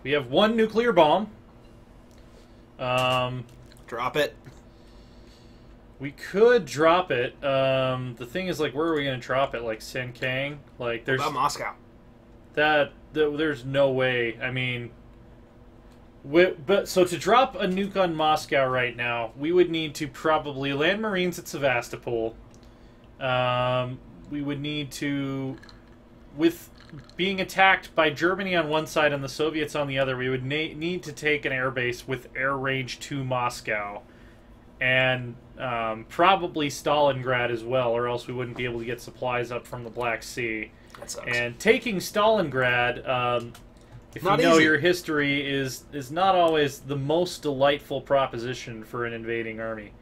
We have one nuclear bomb. Drop it. We could drop it. The thing is, like, where are we going to drop it? Like, Senkang? Like, there's... What about Moscow? There's no way. I mean... So to drop a nuke on Moscow right now, we would need to probably land Marines at Sevastopol. We would need to... With being attacked by Germany on one side and the Soviets on the other, we would need to take an airbase with air range to Moscow. And probably Stalingrad as well, or else we wouldn't be able to get supplies up from the Black Sea. That sucks. And taking Stalingrad, if you Not know easy. your history, is not always the most delightful proposition for an invading army.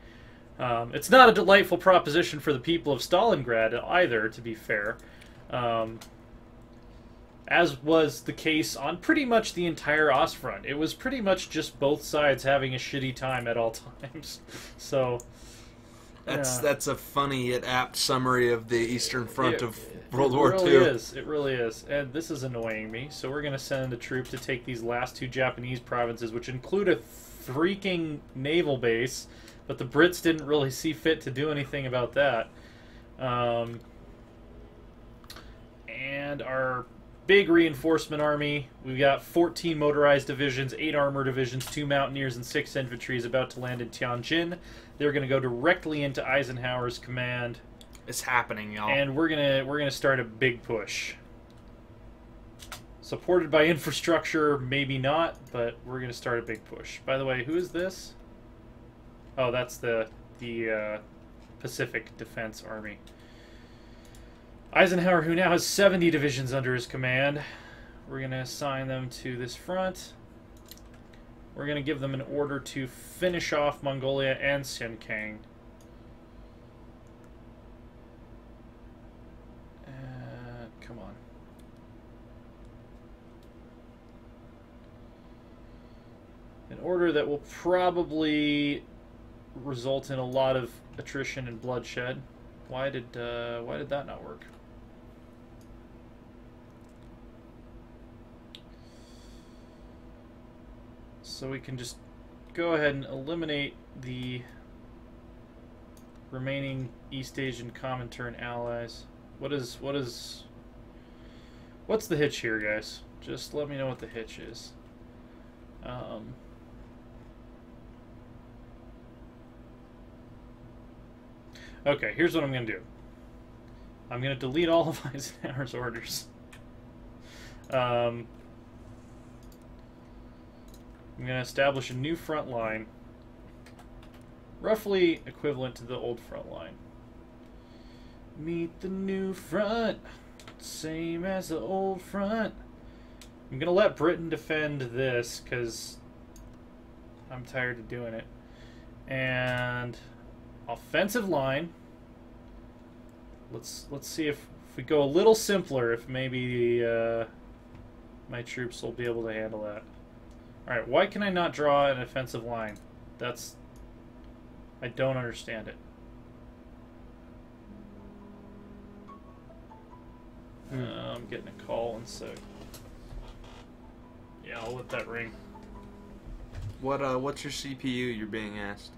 It's not a delightful proposition for the people of Stalingrad either, to be fair. As was the case on pretty much the entire Ostfront. It was pretty much just both sides having a shitty time at all times. So that's a funny yet apt summary of the Eastern Front of World it War really II. is. It really is. And this is annoying me. So we're going to send a troop to take these last two Japanese provinces, which include a freaking naval base, but the Brits didn't really see fit to do anything about that. And our big reinforcement army, we've got 14 motorized divisions, 8 armor divisions, 2 mountaineers, and 6 infantry is about to land in Tianjin. They're going to go directly into Eisenhower's command. It's happening, y'all. And we're gonna start a big push. Supported by infrastructure, maybe not, but we're gonna start a big push. By the way, who is this? Oh, that's the Pacific Defense Army. Eisenhower, who now has 70 divisions under his command. We're gonna assign them to this front. We're gonna give them an order to finish off Mongolia and Xinjiang. Come on. An order that will probably result in a lot of attrition and bloodshed. Why did that not work? So we can just go ahead and eliminate the remaining East Asian Comintern allies. What's the hitch here, guys? Just let me know what the hitch is. Okay, here's what I'm going to do. I'm going to delete all of Eisenhower's orders. I'm going to establish a new front line, roughly equivalent to the old front line. Meet the new front, same as the old front. I'm going to let Britain defend this, because I'm tired of doing it. And offensive line. Let's see if we go a little simpler, if maybe my troops will be able to handle that. Alright, why can I not draw an offensive line? I don't understand it. I'm getting a call in a sec. Yeah, I'll let that ring. What's your CPU you're being asked?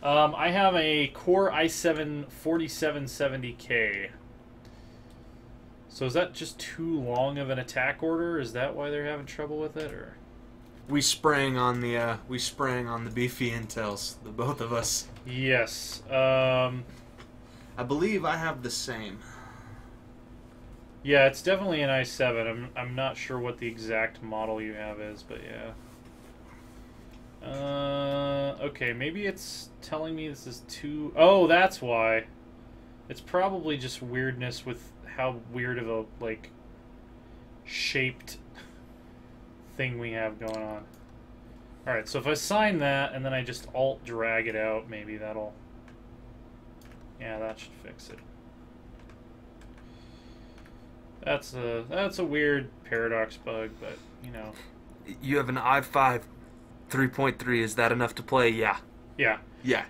I have a Core i7 4770K. So is that just too long of an attack order? Is that why they're having trouble with it, or? We sprang on the beefy intels, the both of us. Yes. I believe I have the same. Yeah, it's definitely an i7. I'm not sure what the exact model you have is, but yeah. Okay, maybe it's telling me this is too... Oh, that's why. It's probably just weirdness with how weird of a, like, shaped thing we have going on. Alright, so if I sign that, and then I just alt-drag it out, maybe that'll... Yeah, that should fix it. That's a weird paradox bug, but, you know. You have an i5 3.3. Is that enough to play? Yeah. Yeah. Yeah.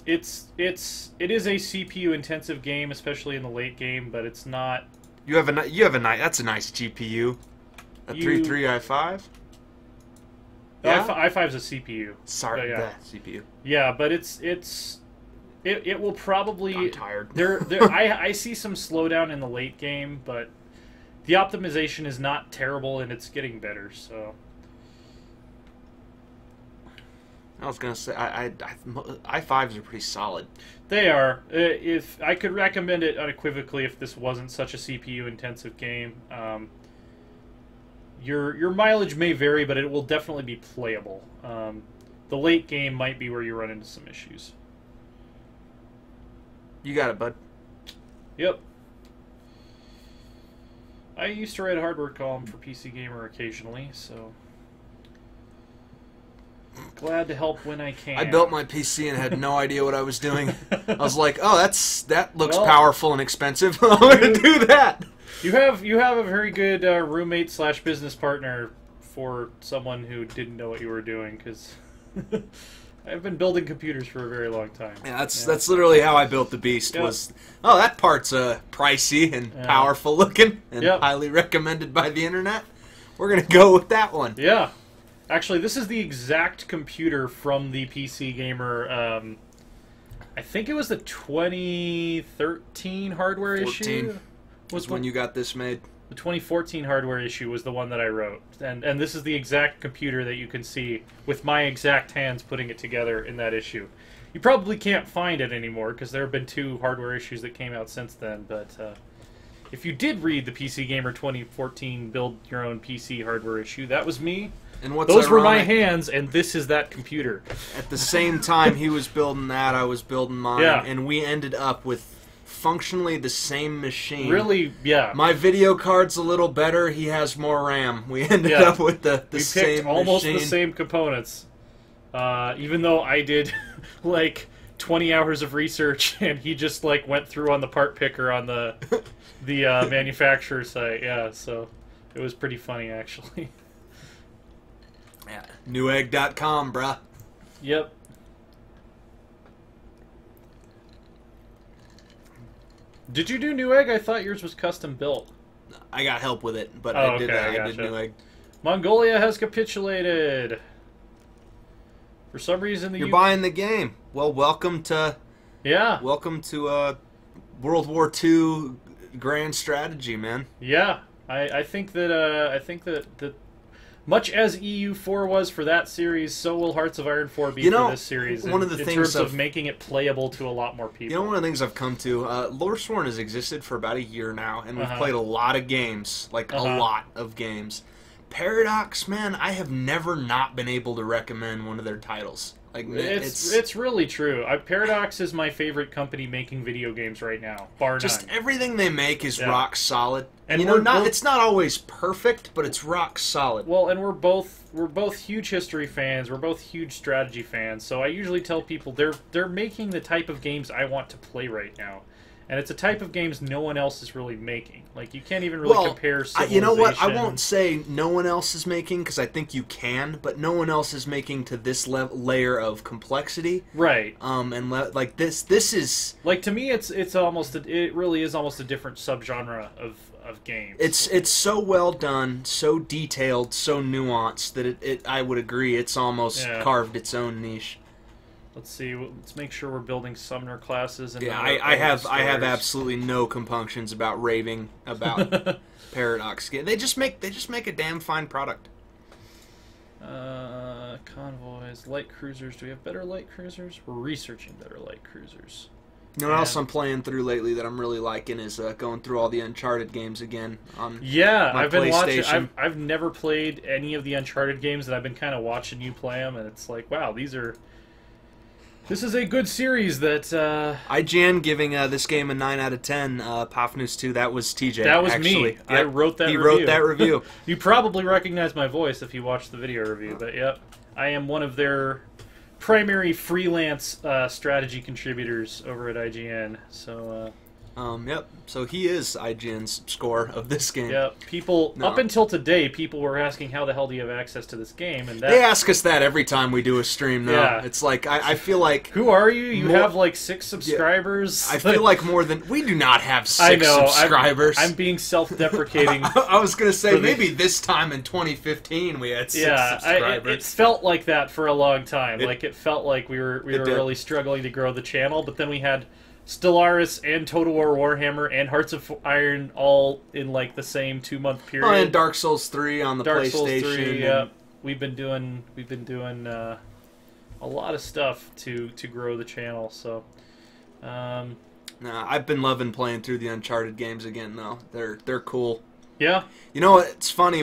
It is a CPU intensive game, especially in the late game, but it's not. You have a that's a nice GPU. A 3.3 i5. Yeah? i5's a CPU. Sorry, yeah. the CPU. Yeah, but it will probably... I'm tired. I see some slowdown in the late game, but the optimization is not terrible, and it's getting better, so... I was going to say, i5s are pretty solid. They are. If I could recommend it unequivocally if this wasn't such a CPU-intensive game. Your mileage may vary, but it will definitely be playable. The late game might be where you run into some issues. You got it, bud. Yep. I used to write a hardware column for PC Gamer occasionally, so... glad to help when I can. I built my PC and had no idea what I was doing. I was like, oh, that looks powerful and expensive. I'm going to do that. You have a very good roommate / business partner for someone who didn't know what you were doing, because I've been building computers for a very long time. Yeah, that's literally how I built the beast. Yep. Was that part's pricey and powerful looking and highly recommended by the internet. We're gonna go with that one. Yeah, actually, this is the exact computer from the PC Gamer. I think it was the 2013 hardware issue. Was when you got this made. The 2014 hardware issue was the one that I wrote, and this is the exact computer that you can see with my exact hands putting it together in that issue. You probably can't find it anymore because there have been 2 hardware issues that came out since then, but if you did read the PC Gamer 2014 Build Your Own PC hardware issue, that was me. And what's Those were my ironic, hands, and this is that computer. At the same time he was building that, I was building mine, and we ended up with functionally the same machine. Really, yeah. My video card's a little better. He has more RAM. We ended up with the same machine. Almost the same components. Even though I did like 20 hours of research, and he just like went through on the part picker on the manufacturer site. Yeah, so it was pretty funny actually. Yeah, newegg.com, bruh. Yep. Did you do Newegg? I thought yours was custom built. I got help with it, but I did Newegg. Mongolia has capitulated. For some reason, you're buying the game. Well, welcome to Welcome to World War II grand strategy, man. Yeah, I think that much as EU4 was for that series, so will Hearts of Iron 4 be for this series. One of the in things terms of making it playable to a lot more people. You know, one of the things I've come to, Loresworn has existed for about a year now, and we've played a lot of games, like a lot of games. Paradox, man, I have never not been able to recommend one of their titles. Like it's really true. Paradox is my favorite company making video games right now, bar just none. Everything they make is rock solid. And you know, it's not always perfect, but it's rock solid. Well, and we're both huge history fans. We're both huge strategy fans. So I usually tell people they're making the type of games I want to play right now. And it's a type of games no one else is really making. Like, you can't even really compare Civilization. You know what? I won't say no one else is making, because I think you can, but no one else is making to this layer of complexity. Right. And like this is... Like, to me, it really is almost a different subgenre of games. It's so well done, so detailed, so nuanced, that I would agree, it's almost carved its own niche. Let's see. Let's make sure we're building Summoner classes. And I have absolutely no compunctions about raving about Paradox. They just make a damn fine product. Convoys, light cruisers. Do we have better light cruisers? We're researching better light cruisers. You know what else I'm playing through lately that I'm really liking is going through all the Uncharted games again on my I've been PlayStation. watching. I've never played any of the Uncharted games, and I've been kind of watching you play them, and it's like, wow, this is a good series that... IGN giving this game a 9 out of 10. Pafnus 2, that was TJ. That was actually. me. Yep. I wrote that review. He wrote that review. You probably recognize my voice if you watched the video review, but yep. I am one of their primary freelance strategy contributors over at IGN. So Yep. So he is IGN's score of this game. Yeah, people up until today, people were asking how the hell do you have access to this game, and they ask us that every time we do a stream. Though. Yeah, it's like I feel like who are you? You have like 6 subscribers. Yeah, I feel like more than we do not have 6 subscribers. I'm being self-deprecating. I was gonna say maybe this time in 2015 we had 6 subscribers. It felt like that for a long time. It felt like we were really struggling to grow the channel, but then we had Stellaris and Total War Warhammer and Hearts of Iron all in like the same 2-month period. Oh, and Dark Souls 3 on the PlayStation. Souls 3, yeah. We've been doing a lot of stuff to grow the channel. So, I've been loving playing through the Uncharted games again. Though they're cool. Yeah. You know what? It's funny.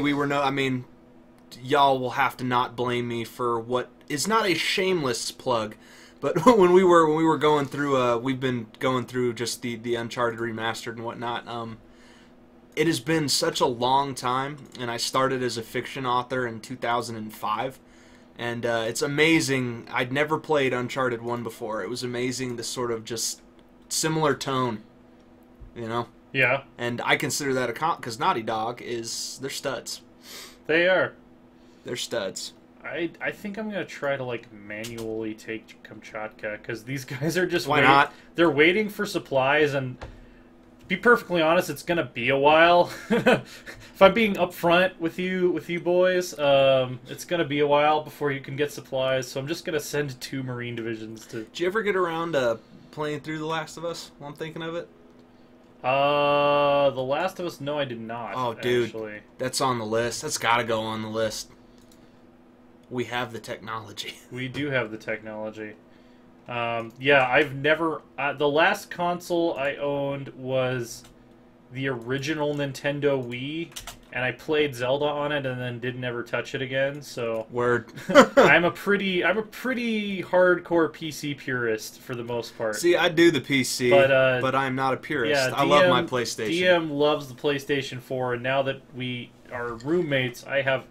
Y'all will have to not blame me for what is not a shameless plug. But when we were going through, we've been going through just the Uncharted remastered and whatnot. It has been such a long time, and I started as a fiction author in 2005, and it's amazing. I'd never played Uncharted 1 before. It was amazing, the sort of just similar tone, you know. Yeah. And I consider that because Naughty Dog they're studs. They are. They're studs. I think I'm going to try to, like, manually take Kamchatka, because these guys are just Why not? They're waiting for supplies, and to be perfectly honest, it's going to be a while. If I'm being upfront with you boys, it's going to be a while before you can get supplies, so I'm just going to send 2 Marine divisions to... Did you ever get around playing through The Last of Us while I'm thinking of it? The Last of Us, no, I did not. Oh, dude, actually. That's on the list. That's got to go on the list. We have the technology. We do have the technology. Yeah, I've never... the last console I owned was the original Nintendo Wii, and I played Zelda on it and then didn't ever touch it again, so... Word. I'm a pretty hardcore PC purist for the most part. See, I do the PC, but I'm not a purist. Yeah, I love my PlayStation. DM loves the PlayStation 4, and now that we are roommates, I have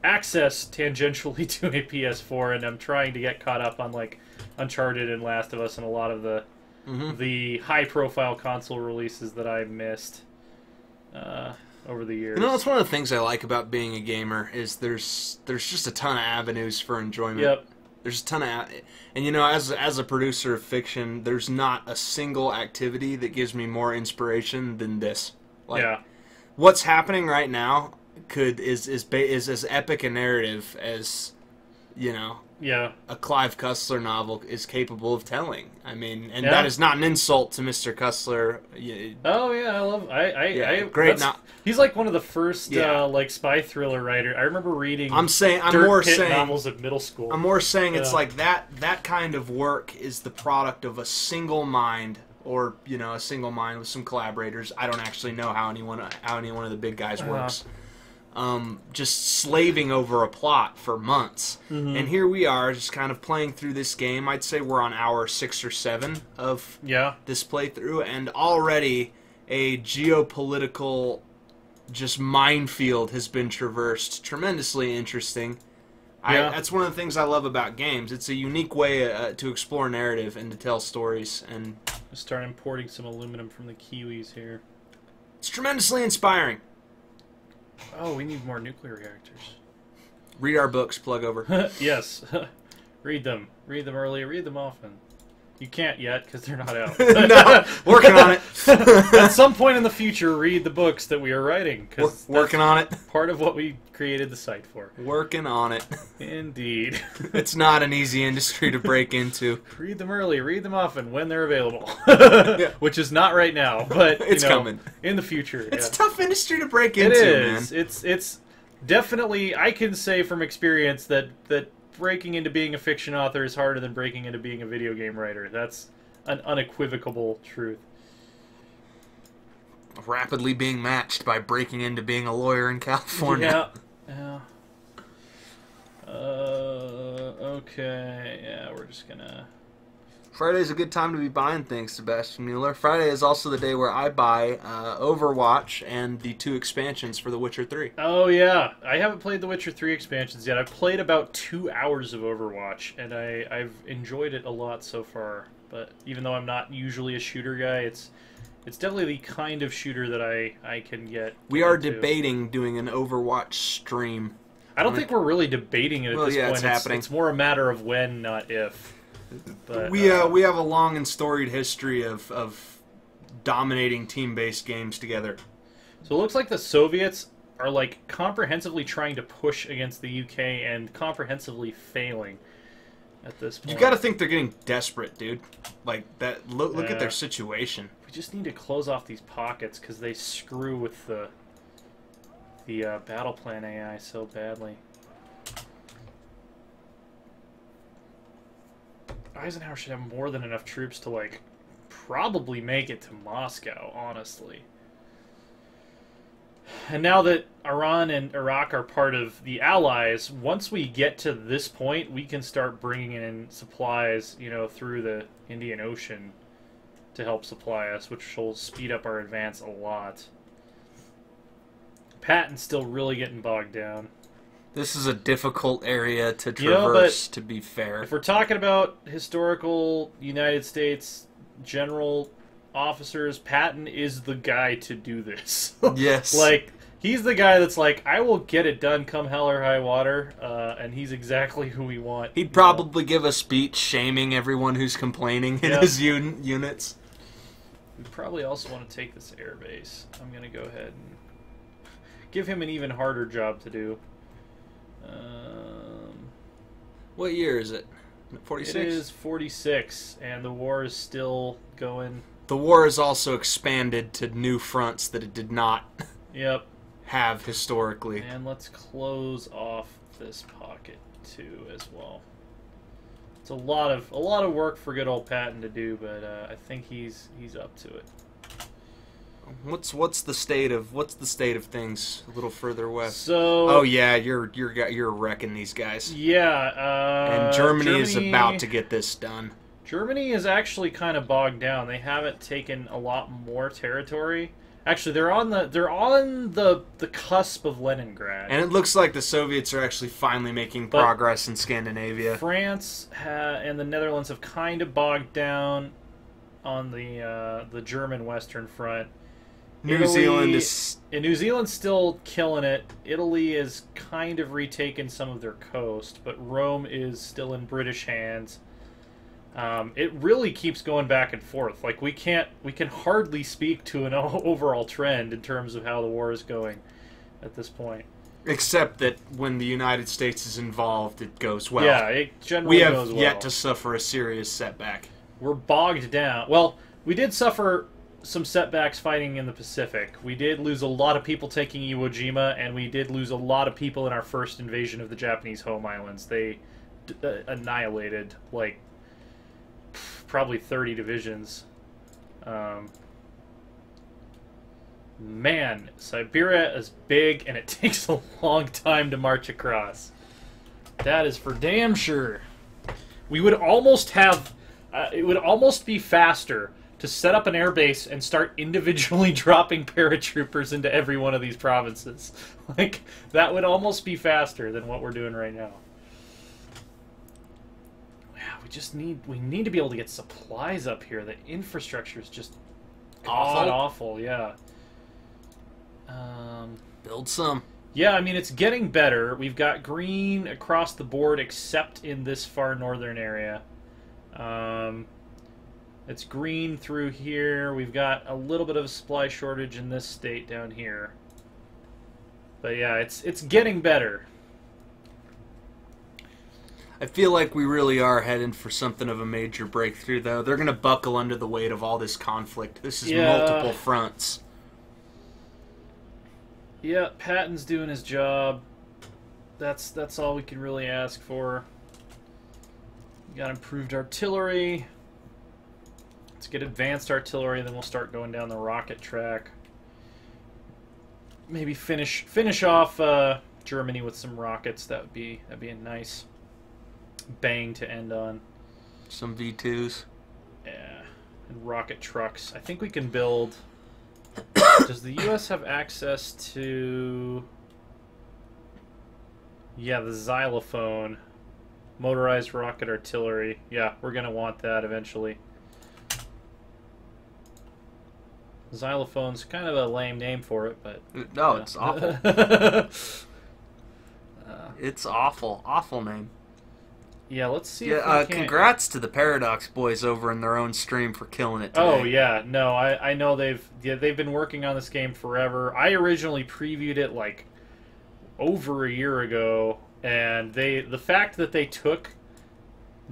access tangentially to a PS4, and I'm trying to get caught up on like Uncharted and Last of Us and a lot of the high-profile console releases that I missed over the years. You know, that's one of the things I like about being a gamer is there's just a ton of avenues for enjoyment. Yep. There's a ton of, and you know, as a producer of fiction, there's not a single activity that gives me more inspiration than this. Like, yeah. What's happening right now is as epic a narrative as, you know, a Clive Cussler novel is capable of telling. I mean, and that is not an insult to Mr. Cussler. Oh yeah, great. He's like one of the first like spy thriller writer. I remember reading. I'm more saying novels at middle school. I'm more saying it's like that kind of work is the product of a single mind. Or, you know, a single mind with some collaborators. I don't actually know how any one of the big guys works. Just slaving over a plot for months. Mm-hmm. And here we are, just kind of playing through this game. I'd say we're on hour 6 or 7 of this playthrough, and already a geopolitical just minefield has been traversed. Tremendously interesting. That's one of the things I love about games. It's a unique way to explore narrative and to tell stories. And start importing some aluminum from the Kiwis here. It's tremendously inspiring. Oh, we need more nuclear reactors. Read our books, plug over. Yes. Read them. Read them early, read them often. You can't yet, because they're not out. No, working on it. At some point in the future, read the books that we are writing. Working on it. Part of what we created the site for. Working on it. Indeed. It's not an easy industry to break into. Read them early, read them often, when they're available. Which is not right now, but it's coming. In the future. It's a tough industry to break into, man. It's definitely, I can say from experience that breaking into being a fiction author is harder than breaking into being a video game writer. That's an unequivocal truth. Rapidly being matched by breaking into being a lawyer in California. Yeah. Okay. Yeah, we're just gonna... Friday's a good time to be buying things, Sebastian Mueller. Friday is also the day where I buy Overwatch and the 2 expansions for The Witcher 3. Oh, yeah. I haven't played The Witcher 3 expansions yet. I've played about 2 hours of Overwatch, and I've enjoyed it a lot so far. But even though I'm not usually a shooter guy, It's definitely the kind of shooter that I can get. We are into. debating doing an Overwatch stream. I don't think we're really debating it at this point. It's happening. It's more a matter of when, not if. But, we have a long and storied history of dominating team-based games together. So it looks like the Soviets are like comprehensively trying to push against the UK and comprehensively failing at this point. You got to think they're getting desperate, dude. Like that. Look at their situation. We just need to close off these pockets because they screw with the battle plan AI so badly. Eisenhower should have more than enough troops to like probably make it to Moscow, honestly. And now that Iran and Iraq are part of the Allies, once we get to this point, we can start bringing in supplies, you know, through the Indian Ocean to help supply us, which will speed up our advance a lot. Patton's still really getting bogged down. This is a difficult area to traverse, to be fair. If we're talking about historical United States general officers, Patton is the guy to do this. Yes. Like, he's the guy that's like, I will get it done come hell or high water, and he's exactly who we want. He'd probably give a speech shaming everyone who's complaining in his units. We probably also want to take this airbase. I'm going to go ahead and give him an even harder job to do. What year is it? 46? It is 46, and the war is still going. The war has also expanded to new fronts that it did not have historically. And let's close off this pocket too as well. It's a lot of work for good old Patton to do, but I think he's up to it. What's the state of things a little further west? So oh yeah, you're wrecking these guys. Yeah, and Germany is about to get this done. Germany is actually kind of bogged down. They haven't taken a lot more territory. Actually, they're on the cusp of Leningrad. And it looks like the Soviets are actually finally making progress in Scandinavia. France and the Netherlands have kind of bogged down on the German Western Front. New Zealand's still killing it. Italy is kind of retaken some of their coast, but Rome is still in British hands. It really keeps going back and forth. Like we can hardly speak to an overall trend in terms of how the war is going at this point. Except that when the United States is involved, it goes well. Yeah, it generally goes well. We have yet to suffer a serious setback. We're bogged down. Well, we did suffer some setbacks fighting in the Pacific. We did lose a lot of people taking Iwo Jima, and we did lose a lot of people in our first invasion of the Japanese home islands. They annihilated, like, probably 30 divisions. Man, Siberia is big, and it takes a long time to march across. That is for damn sure. We would almost have... it would almost be faster to set up an airbase and start individually dropping paratroopers into every one of these provinces. Like, that would almost be faster than what we're doing right now. Yeah, we need to be able to get supplies up here. The infrastructure is just awful, yeah. Build some. Yeah, I mean, it's getting better. We've got green across the board except in this far northern area. It's green through here. We've got a little bit of a supply shortage in this state down here. But yeah, it's getting better. I feel like we really are heading for something of a major breakthrough, though. They're going to buckle under the weight of all this conflict. This is multiple fronts. Yeah, Patton's doing his job. That's all we can really ask for. We got improved artillery. Let's get advanced artillery, then we'll start going down the rocket track. Maybe finish off Germany with some rockets. That'd be a nice bang to end on. Some V2s. Yeah, and rocket trucks. I think we can build. Does the U.S. have access to? Yeah, the xylophone, motorized rocket artillery. Yeah, we're gonna want that eventually. Xylophone's kind of a lame name for it, but... No, it's awful. It's awful. Awful name. Yeah, let's see if we can't... Congrats to the Paradox boys over in their own stream for killing it today. Oh, yeah. No, I know they've been working on this game forever. I originally previewed it, like, over a year ago, and the fact that they took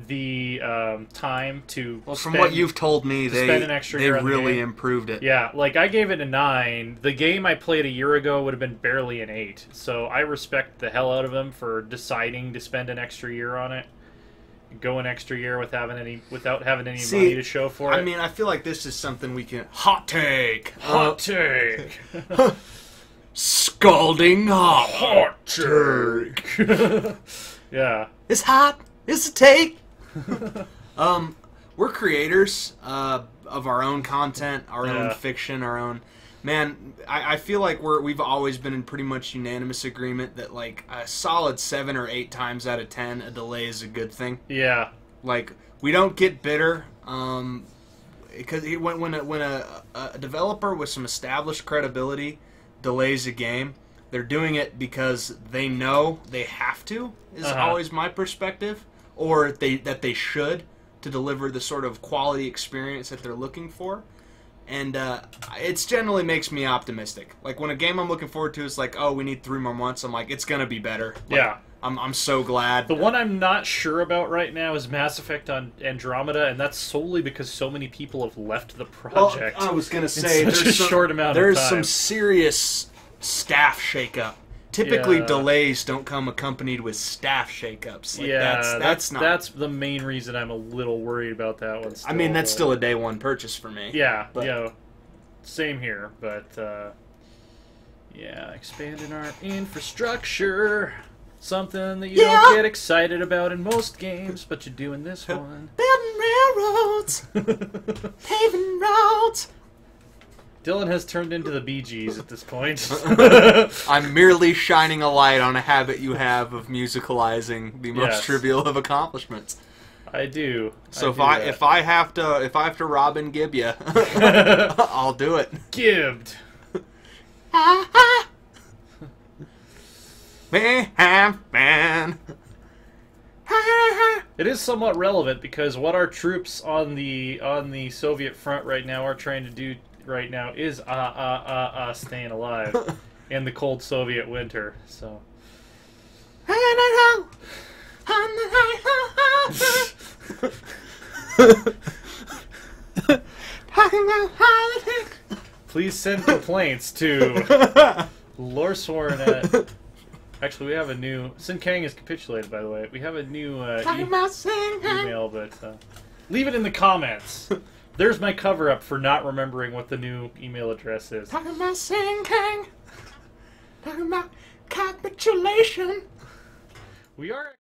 the time to from what you've told me, they really the improved it. Yeah, like I gave it a 9. The game I played a year ago would have been barely an 8. So I respect the hell out of them for deciding to spend an extra year on it. Go an extra year without having any money to show for it. I mean, I feel like this is something we can hot take. Scalding hot take. Yeah. It's hot. It's a take. We're creators of our own content, our own fiction, our own... Man, I feel like we've always been in pretty much unanimous agreement that, like, a solid 7 or 8 times out of 10, a delay is a good thing. Yeah. Like, we don't get bitter, because when a developer with some established credibility delays a game, they're doing it because they know they have to, is always my perspective. Or that they should, to deliver the sort of quality experience that they're looking for. And it generally makes me optimistic. Like, when a game I'm looking forward to is like, oh, we need 3 more months, I'm like, it's going to be better. Like, yeah. I'm so glad. The one I'm not sure about right now is Mass Effect on Andromeda, and that's solely because so many people have left the project. Well, I was going to say, there's some serious staff shakeup. Typically, delays don't come accompanied with staff shakeups. Like, yeah, that's the main reason I'm a little worried about that one. Still, I mean, that's still a day one purchase for me. Yeah, same here. But yeah, expanding our infrastructure, something that you don't get excited about in most games, but you do in this one. Building railroads, paving roads. Dylan has turned into the Bee Gees at this point. I'm merely shining a light on a habit you have of musicalizing the most trivial of accomplishments. I do. So if I have to Robin Gibb you, I'll do it. Gibbed. We have been. It is somewhat relevant because what our troops on the Soviet front right now are trying to do right now is staying alive in the cold Soviet winter. So please send complaints to Loresworn. Actually, we have a new... Sin Kang has capitulated, by the way. We have a new email, but leave it in the comments. There's my cover-up for not remembering what the new email address is. Talking about Sin Kang. Talking about capitulation. We are...